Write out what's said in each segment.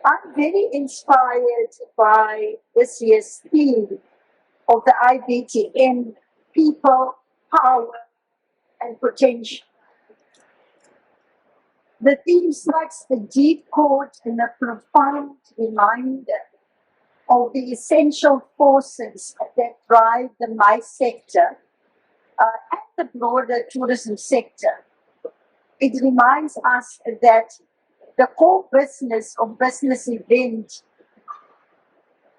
I'm very inspired by this year's theme of the iBTM, people, power, and potential. The theme strikes a deep chord and a profound reminder of the essential forces that drive the MICE sector and the broader tourism sector. It reminds us that the core business of business event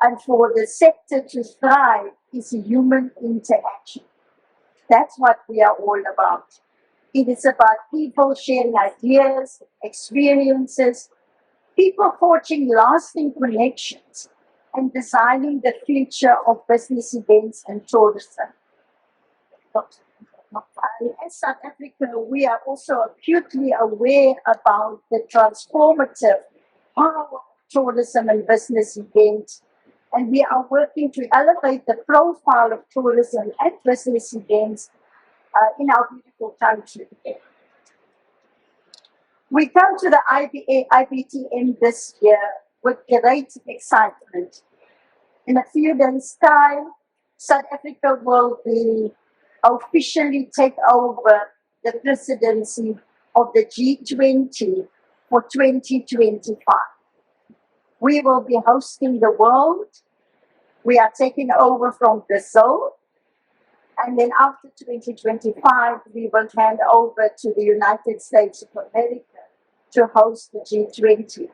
and for the sector to thrive is human interaction. That's what we are all about. It is about people sharing ideas, experiences, people forging lasting connections, and designing the future of business events and tourism. As South Africa, we are also acutely aware about the transformative power of tourism and business events, and we are working to elevate the profile of tourism and business events in our beautiful country. We come to the iBTM this year with great excitement. In a few days' time, South Africa will be officially take over the presidency of the G20 for 2025. We will be hosting the world. We are taking over from Brazil. And then after 2025, we will hand over to the United States of America to host the G20.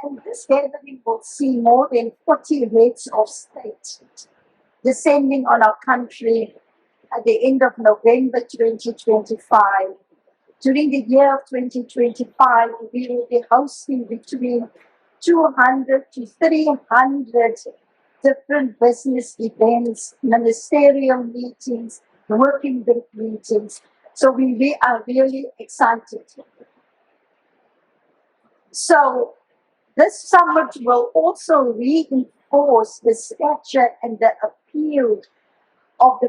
And this gathering will see more than 40 heads of state descending on our country at the end of November 2025. During the year of 2025, we will be hosting between 200 to 300 different business events, ministerial meetings, working group meetings. So we are really excited. So this summit will also reinforce the stature and the appeal of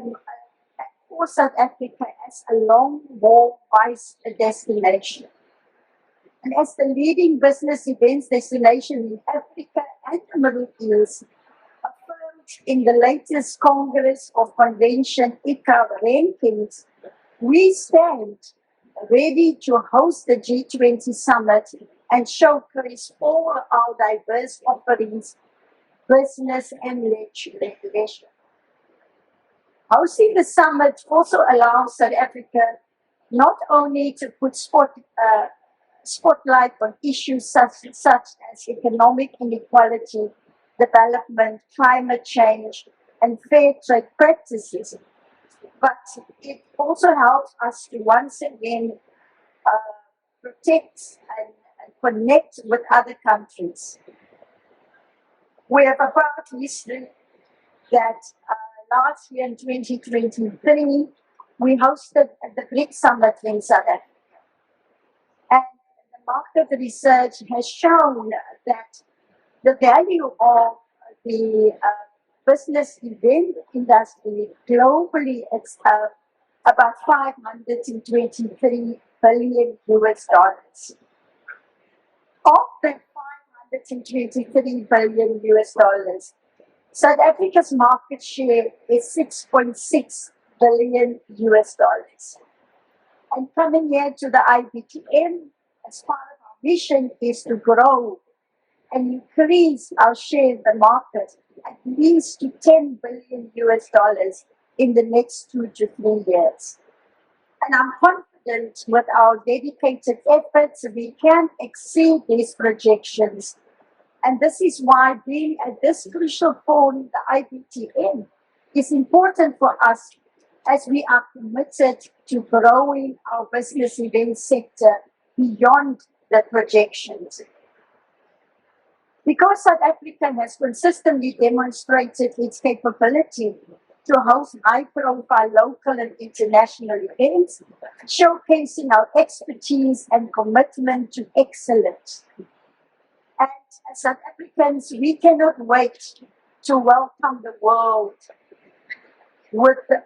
for South Africa as a long-haul MICE destination. And as the leading business events destination in Africa and the Middle East, affirmed in the latest Congress of Convention ICA rankings, we stand ready to host the G20 summit and showcase all our diverse offerings, business and leisure. Hosting the summit also allows South Africa not only to put spotlight on issues such as economic inequality, development, climate change, and fair trade practices, but it also helps us to once again protect and connect with other countries. We have a proud history that last year in 2023, we hosted the BRICS Summit in South Africa. And the market research has shown that the value of the business event industry globally is about $523 billion US. Of the $523 billion US, South Africa's market share is $6.6 billion US. And coming here to the iBTM, as part of our mission, is to grow and increase our share in the market at least to $10 billion US in the next 2 to 3 years. And I'm confident with our dedicated efforts, we can exceed these projections. And this is why being at this crucial point, the iBTM, is important for us as we are committed to growing our business event sector beyond the projections. Because South Africa has consistently demonstrated its capability to host high-profile local and international events, showcasing our expertise and commitment to excellence. And as South Africans, we cannot wait to welcome the world with the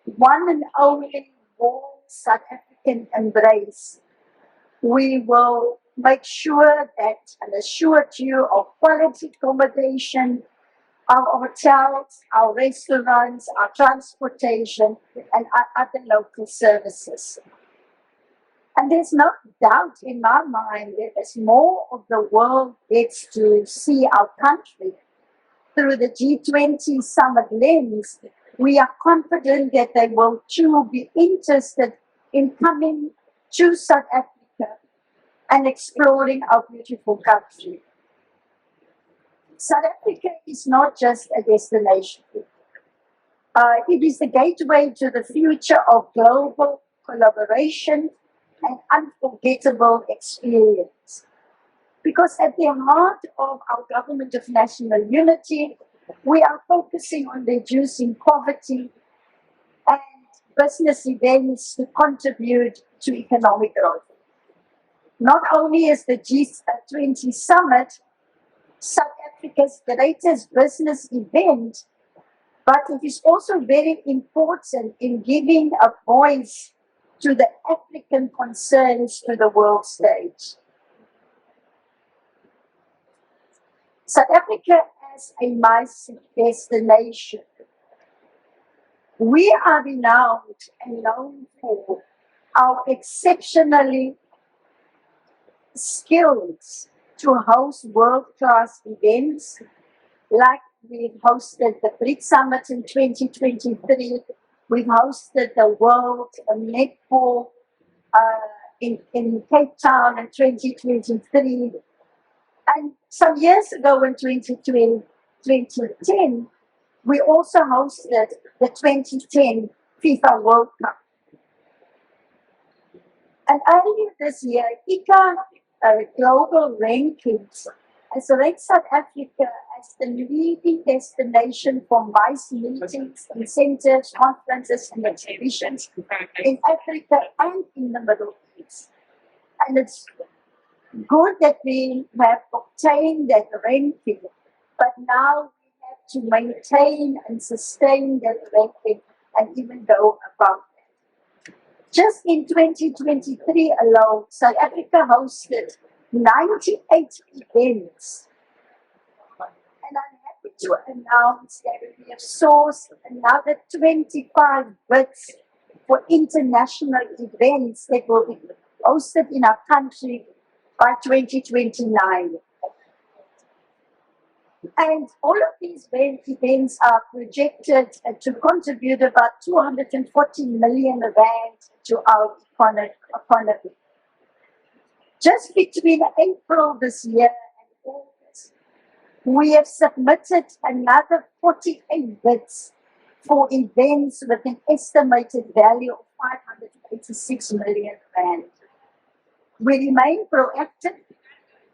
one and only warm South African embrace. We will make sure that and assure you of quality accommodation, our hotels, our restaurants, our transportation, and our other local services. And there's no doubt in my mind that as more of the world gets to see our country through the G20 summit lens, we are confident that they will too be interested in coming to South Africa and exploring our beautiful country. South Africa is not just a destination. It is the gateway to the future of global collaboration and unforgettable experience. Because at the heart of our government of national unity, we are focusing on reducing poverty and business events to contribute to economic growth. Not only is the G20 summit South Africa's greatest business event, but it is also very important in giving a voice to the African concerns to the world stage. South Africa as a MICE destination. We are renowned and known for our exceptionally skills to host world-class events, like we've hosted the BRIC Summit in 2023, we've hosted the World Netball in Cape Town in 2023, and some years ago in 2010, we also hosted the 2010 FIFA World Cup. And earlier this year, ICA Global Rankings has ranked South Africa as the leading destination for MICE meetings, incentives, conferences, and exhibitions in Africa and in the Middle East. And it's good that we have obtained that ranking, but now we have to maintain and sustain that ranking and even go above that. Just in 2023 alone, South Africa hosted 98 events. And I'm happy to announce that we have sourced another 25 bids for international events that will be hosted in our country by 2029. And all of these events are projected to contribute about 240 million rand to our economy. Just between April this year and August, we have submitted another 48 bids for events with an estimated value of 586 million rand. We remain proactive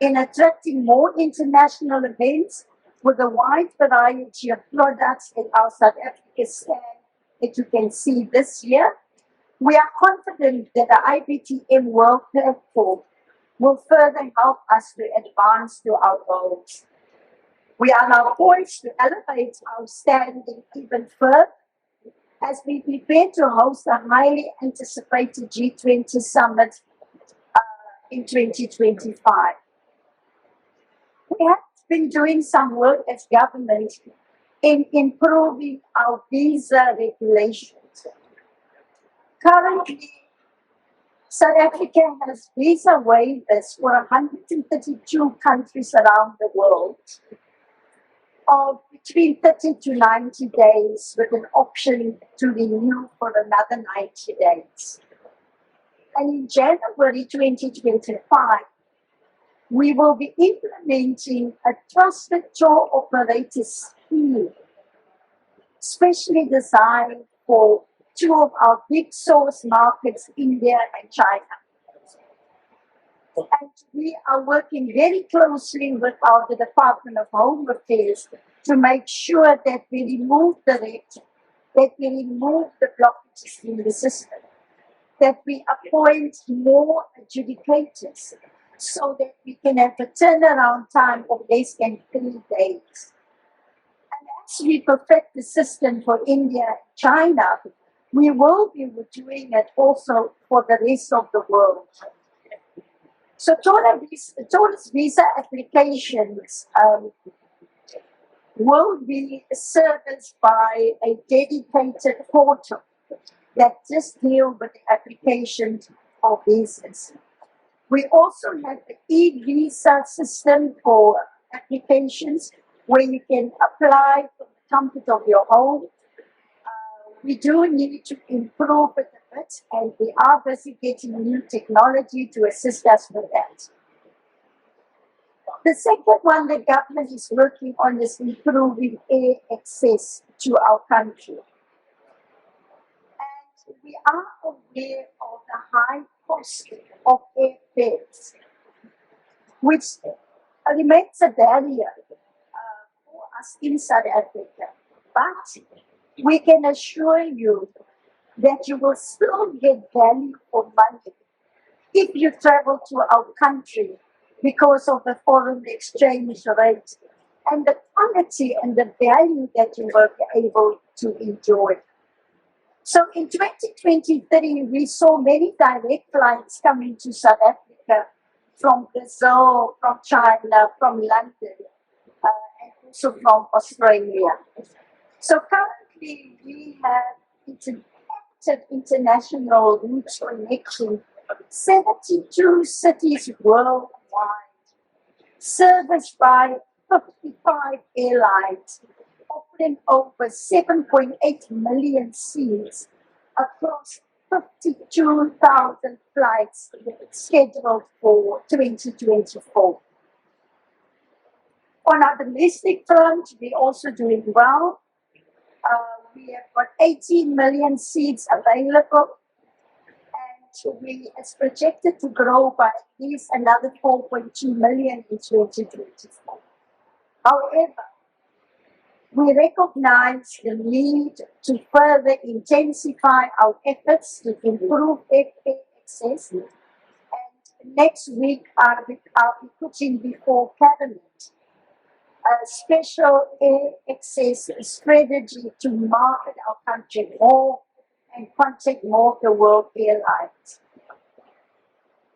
in attracting more international events with a wide variety of products in our South Africa stand that you can see this year. We are confident that the iBTM World Platform will further help us to advance to our goals. We are now poised to elevate our standing even further as we prepare to host the highly anticipated G20 summit in 2025. We have been doing some work as government in improving our visa regulations. Currently, South Africa has visa waivers for 132 countries around the world of between 30 to 90 days with an option to renew for another 90 days. And in January 2025, we will be implementing a trusted tour operator scheme, specially designed for two of our big source markets, India and China. And we are working very closely with the Department of Home Affairs to make sure that we remove the red tape, that we remove the blockages in the system, that we appoint more adjudicators so that we can have a turnaround time of less than 3 days. And as we perfect the system for India and China, we will be doing it also for the rest of the world. So tourist visa applications will be serviced by a dedicated portal that just deal with the application of visas. We also have the e-visa system for applications where you can apply from the comfort of your home. We do need to improve it a bit, and we are busy getting new technology to assist us with that. The second one the government is working on is improving air access to our country. And we are aware of the high cost of airfares, which remains a barrier for us in South Africa. But we can assure you that you will still get value for money if you travel to our country because of the foreign exchange rate and the quality and the value that you will be able to enjoy. So in 2023, we saw many direct flights coming to South Africa from Brazil, from China, from London, and also from Australia. So currently, we have active international routes connecting 72 cities worldwide, serviced by 55 airlines, offering over 7.8 million seats across 52,000 flights scheduled for 2024. On our domestic front, we're also doing well. We have got 18 million seats available, and it's projected to grow by at least another 4.2 million in 2024. However, we recognize the need to further intensify our efforts to improve air access, and next week I'll be putting before Cabinet a special air access strategy to market our country more and contact more of the world airlines.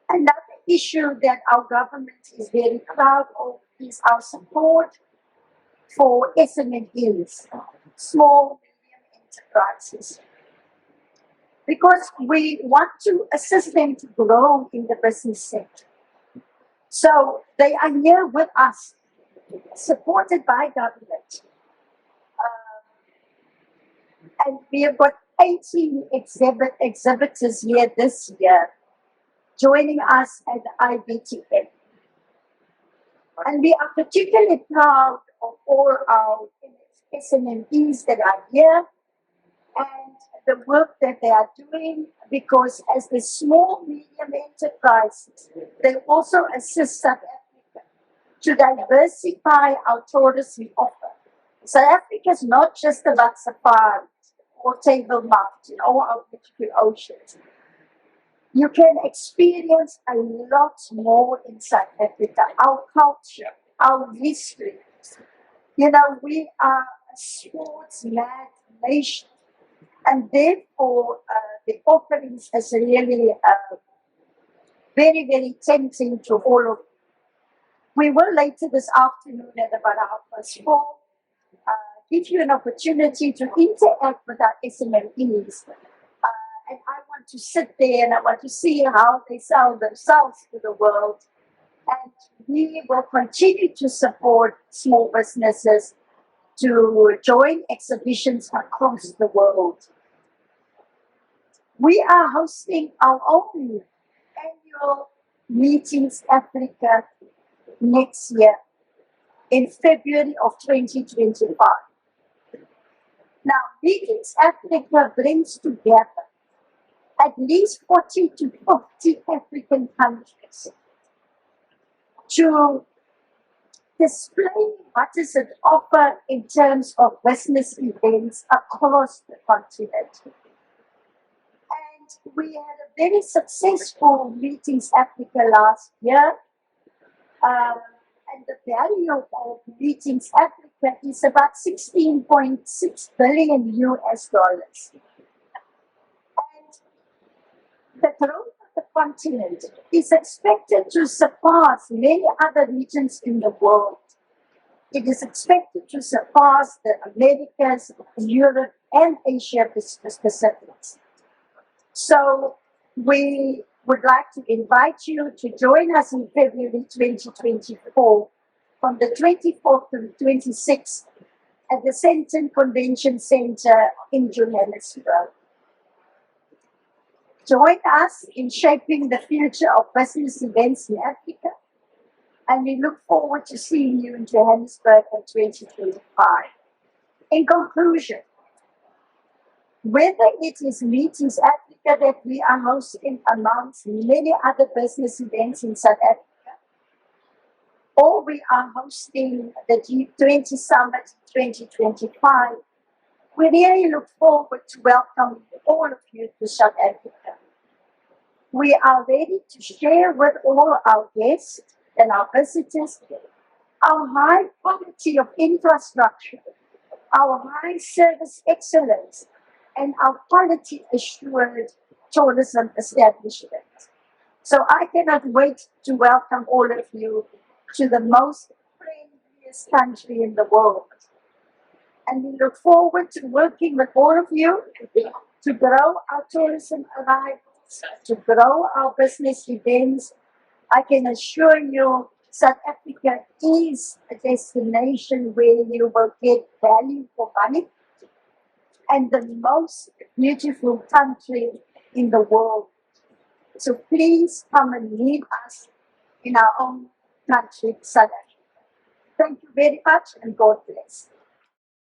Another issue that our government is very proud of is our support for SMEs, small medium enterprises, because we want to assist them to grow in the business sector. So they are here with us, supported by government. And we have got 18 exhibitors here this year, joining us at the iBTM. And we are particularly proud of all our SMEs that are here and the work that they are doing, because as the small medium enterprises, they also assist South Africa to diversify our tourism offer. South Africa is not just about safaris or Table Mountain or our beautiful oceans. You can experience a lot more in South Africa, our culture, our history. You know, we are a sports-mad nation, and therefore the offerings is really very, very tempting to all of you. We will later this afternoon at about 4:30 give you an opportunity to interact with our SMEs. And I want to sit there and I want to see how they sell themselves to the world. And we will continue to support small businesses to join exhibitions across the world. We are hosting our own annual Meetings Africa next year in February of 2025. Now, Meetings Africa brings together at least 40 to 50 African countries to display what is it offer in terms of business events across the continent. And we had a very successful Meetings Africa last year. And the value of Meetings Africa is about 16.6 billion US dollars. And the growth of the continent is expected to surpass many other regions in the world. It is expected to surpass the Americas, Europe, and Asia Pacific. So we would like to invite you to join us in February 2024 from the 24th to the 26th at the Centon Convention Center in Johannesburg. Join us in shaping the future of business events in Africa, and we look forward to seeing you in Johannesburg in 2025. In conclusion, whether it is Meetings Africa that we are hosting amongst many other business events in South Africa, or we are hosting the G20 Summit 2025, we really look forward to welcoming all of you to South Africa. We are ready to share with all our guests and our visitors our high quality of infrastructure, our high service excellence, and our quality assured tourism establishment. So I cannot wait to welcome all of you to the most friendliest country in the world. And we look forward to working with all of you to grow our tourism arrivals, to grow our business events. I can assure you South Africa is a destination where you will get value for money, and the most beautiful country in the world. So please come and meet us in our own country, South Africa. Thank you very much, and God bless.